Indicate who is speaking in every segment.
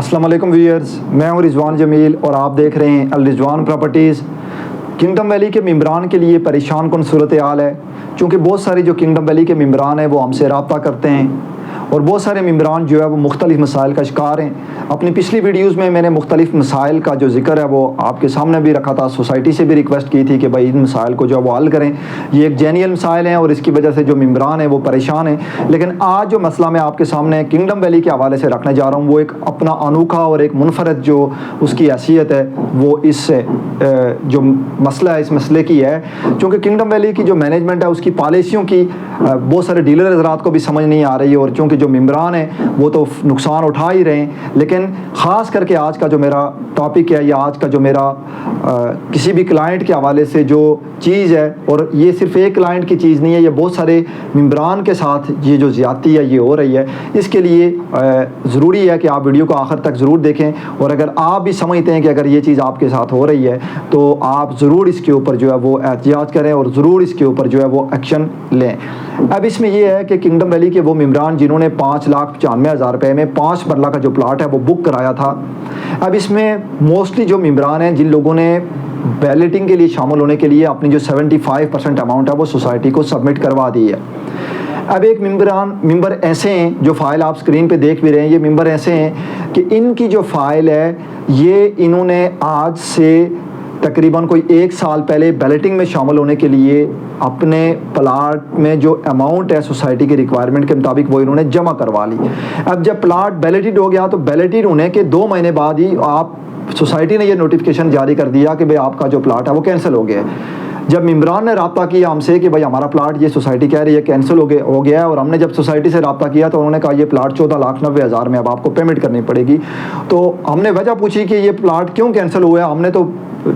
Speaker 1: السلام علیکم ویئرز، میں ہوں رضوان جمیل اور آپ دیکھ رہے ہیں الرضوان پراپرٹیز۔ کنگڈم ویلی کے ممبران کے لیے پریشان کن صورتحال ہے، چونکہ بہت سارے جو کنگڈم ویلی کے ممبران ہیں وہ ہم سے رابطہ کرتے ہیں اور بہت سارے ممبران جو ہے وہ مختلف مسائل کا شکار ہیں۔ اپنی پچھلی ویڈیوز میں نے مختلف مسائل کا جو ذکر ہے وہ آپ کے سامنے بھی رکھا تھا، سوسائٹی سے بھی ریکویسٹ کی تھی کہ بھائی ان مسائل کو جو ہے وہ حل کریں، یہ ایک جینیل مسائل ہیں اور اس کی وجہ سے جو ممبران ہیں وہ پریشان ہیں۔ لیکن آج جو مسئلہ میں آپ کے سامنے کنگڈم ویلی کے حوالے سے رکھنے جا رہا ہوں وہ ایک اپنا انوکھا اور ایک منفرد جو اس کی حیثیت ہے وہ اس سے جو مسئلہ ہے اس مسئلے کی ہے، چونکہ کنگڈم ویلی کی جو مینجمنٹ ہے اس کی پالیسیوں کی بہت سارے ڈیلر حضرات کو بھی سمجھ نہیں آ رہی ہے، اور چونکہ جو ممبران ہیں وہ تو نقصان اٹھا ہی رہے ہیں۔ لیکن خاص کر کے آج کا جو میرا ٹاپک ہے یا آج کا جو میرا کسی بھی کلائنٹ کے حوالے سے جو چیز ہے، اور یہ صرف ایک کلائنٹ کی چیز نہیں ہے، یہ بہت سارے ممبران کے ساتھ یہ جو زیادتی ہے یہ ہو رہی ہے، اس کے لیے ضروری ہے کہ آپ ویڈیو کو آخر تک ضرور دیکھیں، اور اگر آپ بھی سمجھتے ہیں کہ اگر یہ چیز آپ کے ساتھ ہو رہی ہے تو آپ ضرور اس کے اوپر جو ہے وہ احتجاج کریں اور ضرور اس کے اوپر جو ہے وہ ایکشن لیں۔ اب اس میں یہ ہے کہ کنگڈم ویلی کے وہ ممبران جنہوں نے 5,95,000 روپے میں 5 مرلہ کا جو پلاٹ ہے وہ بک کرایا تھا، اب اس میں موسٹلی جو ممبران ہیں جن لوگوں نے بیلٹنگ کے لیے شامل ہونے کے لیے اپنی جو 75% اماؤنٹ ہے وہ سوسائٹی کو سبمٹ کروا دی ہے۔ اب ایک ممبر ایسے ہیں جو فائل آپ سکرین پہ دیکھ بھی رہے ہیں، یہ ممبر ایسے ہیں کہ ان کی جو فائل ہے یہ انہوں نے آج سے تقریباً کوئی 1 سال پہلے بیلٹنگ میں شامل ہونے کے لیے اپنے پلاٹ میں جو اماؤنٹ ہے سوسائٹی کی ریکوائرمنٹ کے مطابق وہ انہوں نے جمع کروا لی۔ اب جب پلاٹ بیلٹڈ ہو گیا تو بیلٹڈ ہونے کے 2 مہینے بعد ہی سوسائٹی نے یہ نوٹیفیکیشن جاری کر دیا کہ بھئی آپ کا جو پلاٹ ہے وہ کینسل ہو گیا ہے۔ جب ممبران نے رابطہ کیا ہم سے کہ بھئی ہمارا پلاٹ یہ سوسائٹی کہہ رہی ہے کینسل ہو گیا ہے، اور ہم نے جب سوسائٹی سے رابطہ کیا تو انہوں نے کہا یہ پلاٹ 14,90,000 میں اب آپ کو پیمنٹ کرنی پڑے گی۔ تو ہم نے وجہ پوچھی کہ یہ پلاٹ کیوں کینسل ہوا ہے، ہم نے تو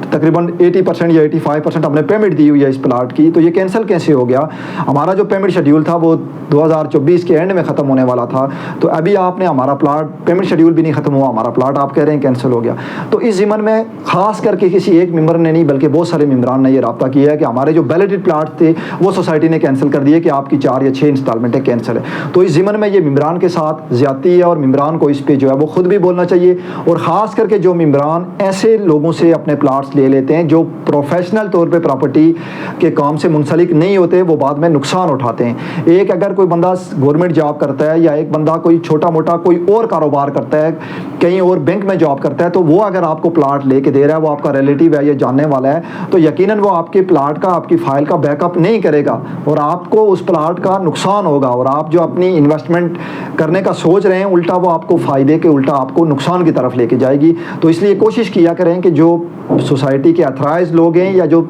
Speaker 1: تقریباً 80% یا 85% ہم نے پیمنٹ دی ہوئی ہے اس پلاٹ کی، تو یہ کینسل کیسے ہو گیا؟ ہمارا جو پیمنٹ شیڈیول تھا وہ 2024 کے اینڈ میں ختم ہونے والا تھا، تو ابھی آپ نے ہمارا پلاٹ پیمنٹ شیڈیول بھی نہیں ختم ہوا، ہمارا پلاٹ آپ کہہ رہے ہیں کینسل ہو گیا۔ تو اس ضمن میں خاص کر کے کسی ایک ممبر نے نہیں بلکہ بہت سارے ممبران نے یہ رابطہ کیا ہے کہ ہمارے جو بیلٹڈ پلاٹ تھے وہ سوسائٹی نے کینسل کر دیے کہ آپ کی 4 یا 6 انسٹالمنٹیں کینسل ہے۔ تو اس ضمن میں یہ ممبران کے ساتھ زیادتی ہے اور ممبران کو اس پہ جو ہے وہ خود بھی بولنا چاہیے، اور خاص کر کے جو ممبران ایسے لوگوں سے اپنے پلاٹس لے لیتے ہیں جو پروفیشنل طور پہ پراپرٹی کے کام سے منسلک نہیں ہوتے، وہ بعد میں نقصان اٹھاتے ہیں۔ ایک اگر کوئی بندہ گورنمنٹ جاب کرتا ہے یا ایک بندہ کوئی چھوٹا موٹا کوئی اور کاروبار کرتا ہے، کہیں اور بینک میں جاب کرتا ہے، تو وہ اگر آپ کو پلاٹ لے کے دے رہا ہے، وہ آپ کا ریلیٹیو ہے یا جاننے والا ہے، تو یقیناً وہ آپ کے پلاٹ کا آپ کی فائل کا بیک اپ نہیں کرے گا اور آپ کو اس پلاٹ کا نقصان ہوگا، اور آپ جو اپنی انویسٹمنٹ کرنے کا سوچ رہے ہیں الٹا وہ آپ کو فائدے کے الٹا آپ کو نقصان کی طرف لے کے جائے گی۔ تو اس لیے کوشش کیا کریں کہ جو سوسائٹی کے اتھرائز لوگ ہیں یا جو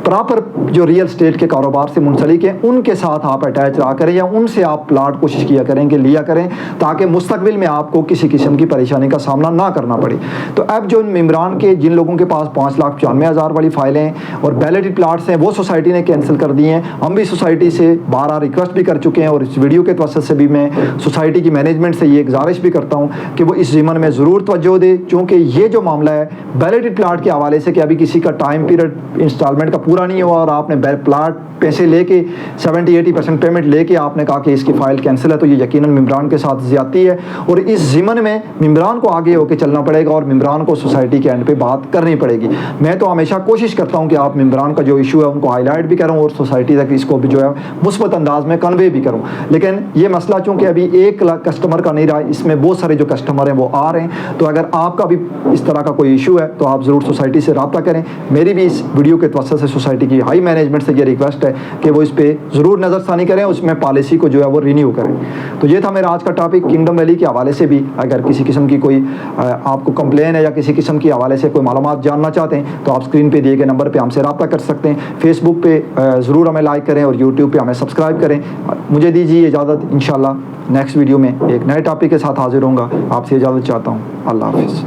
Speaker 1: پراپر جو ریئل اسٹیٹ کے کاروبار سے منسلک ہیں ان کے ساتھ آپ اٹیچ رہا کریں یا ان سے آپ پلاٹ کوشش کیا کریں کہ لیا کریں، تاکہ مستقبل میں آپ کو کسی قسم کی پریشانی کا سامنا نہ کرنا پڑے۔ تو اب جو ممبران کے جن لوگوں کے پاس 5,95,000 والی فائلیں ہیں اور بیلٹڈ پلاٹس ہیں وہ سوسائٹی نے کینسل کر دی ہیں، ہم بھی سوسائٹی سے بارہ ریکویسٹ بھی کر چکے ہیں، اور اس ویڈیو کے توسط سے بھی میں سوسائٹی کی مینجمنٹ سے یہ گزارش بھی کرتا ہوں کہ وہ اس ضمن میں ضرور توجہ دے، چونکہ یہ جو معاملہ ہے بیلٹڈ پلاٹ کے حوالے سے کہ ابھی کسی کا ٹائم پیریڈ انسٹالمنٹ کا پورا نہیں ہوا اور آپ نے پلاٹ پیسے لے کے 70-80% پیمنٹ لے کے آپ نے کہا کہ اس کی فائل کینسل ہے، تو یہ یقیناً ممبران کے ساتھ زیادتی ہے، اور اس ضمن میں ممبران کو آگے ہو کے چلنا پڑے گا اور ممبران کو سوسائٹی کے اینڈ پہ بات کرنی پڑے گی۔ میں تو ہمیشہ کوشش کرتا ہوں کہ آپ ممبران کا جو ایشو ہے ان کو ہائی لائٹ بھی کروں اور سوسائٹی تک اس کو بھی جو ہے مثبت انداز میں کنوے بھی کروں، لیکن یہ مسئلہ چونکہ ابھی ایک کسٹمر کا نہیں رہا، اس میں بہت سارے جو کسٹمر ہیں وہ آ رہے ہیں، تو اگر آپ کا بھی اس طرح کا کوئی ایشو ہے تو آپ ضرور سوسائٹی سے رابطہ کریں۔ میری بھی اس ویڈیو کے توسط سے سوسائٹی کی ہائی مینجمنٹ سے یہ ریکویسٹ ہے کہ وہ اس پہ ضرور نظر ثانی کریں، اس میں پالیسی کو جو ہے وہ رینیو کریں۔ تو یہ تھا میرا آج کا ٹاپک کنگڈم ویلی کے حوالے سے بھی۔ اگر کسی قسم کی کوئی آپ کو کمپلین ہے یا کسی قسم کی حوالے سے کوئی معلومات جاننا چاہتے ہیں تو آپ اسکرین پہ دیے گئے نمبر پہ ہم سے رابطہ کر سکتے ہیں۔ فیس بک پہ ضرور ہمیں لائک کریں اور یوٹیوب پہ ہمیں سبسکرائب کریں۔ مجھے دیجیے اجازت، انشاءاللہ نیکسٹ ویڈیو میں ایک نئے ٹاپک کے ساتھ حاضر ہوں گا۔ آپ سے اجازت چاہتا ہوں، اللہ حافظ۔